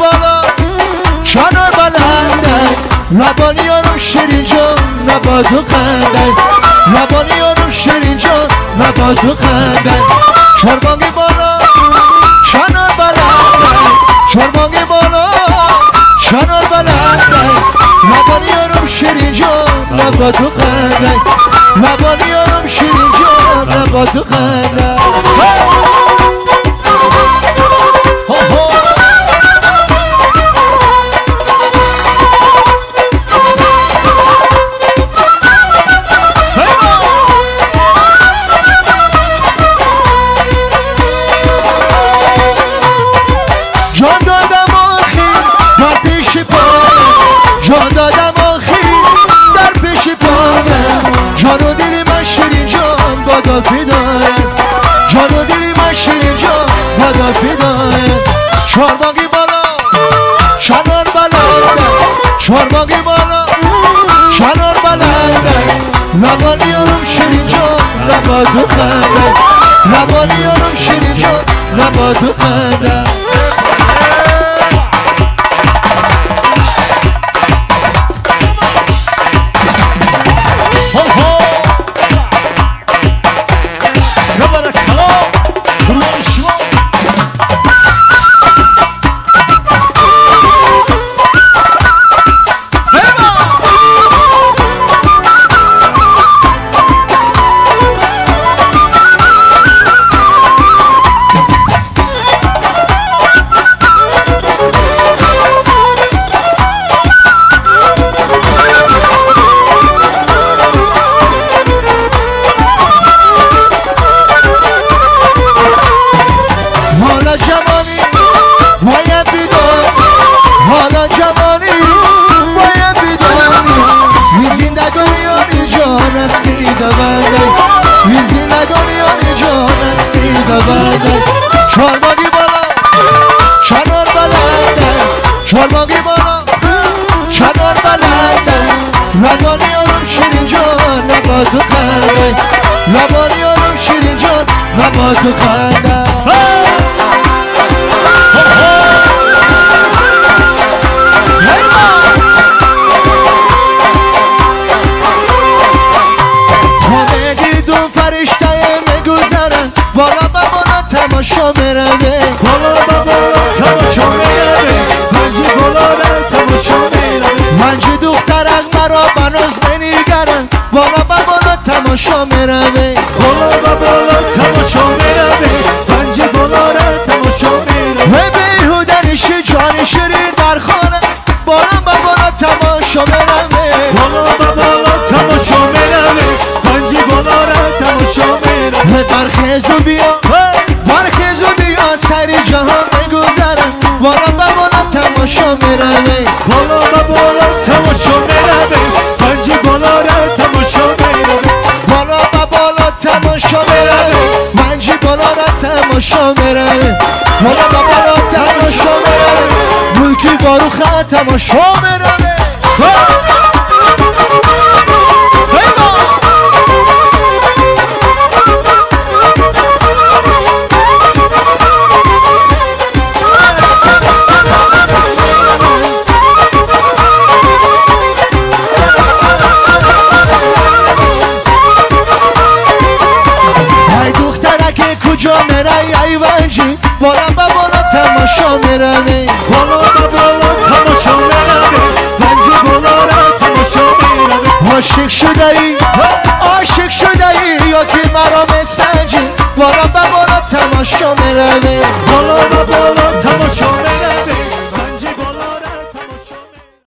بالا کنار بلندن لبانی یارم شیرین جان نباد و خندن لبانی یارم شیرین جان نباد و خندن چاربانگی بالا کنار بلندن چاربانگی بالا کنار بلندن لبانی یارم شیرین جان نباد و خندن لبانی یارم شیرین جان نباد و خندن جان دادم آخی در پیش پایم جان و دلی من شیرین جان بادا فدایم جان و دلی من شیرین جان بادا فدایم چاربانگی بالا کنار بلندن چاربانگی بالا کنار بلندن لبانی یارم شیرین جان نباد و خندن لبانی یارم شیرین جان نباد و خندن چاربانگی بالا کنار بلندن چاربانگی بالا کنار بلندن لبانی یارم شیرین جان نباد و خندن لبانی یارم شیرین جان نباد و خندن بالا با بالا تماشا میروه بالا با بالا تماشا میروه منجی بالا را تماشا میروه منجی دخترک مرا بناز منیگرن بالا با بالا تماشا میروه بالا با بالا تماشا میروه منجی بالا را تماشا میروه و بیهودنش جان شیرین در خانه بالا با بالا تماشا میروه بالا با بالا تماشا میروه منجی بالا را تماشا میروه برخیز و بیا برخیز و بیا سری جهان میگذرم بالا با بالا تماشا میروه بالا با بالا تماشا میروه منجی بالا را تماشا میروه بالا با بالا تماشا میروه منجی بالا را تماشا میروه بالا با بالا تماشا میروه ملکی باروخه تماشا میروه کجا میره ای ونجی بالا با بالا تماشا میروه بالا با بالا تماشا میروه منجی بالا را تماشا میروه عاشق شده ای عاشق شده ای یا که مرا مسنجی بالا با بالا تماشا میروه بالا با بالا تماشا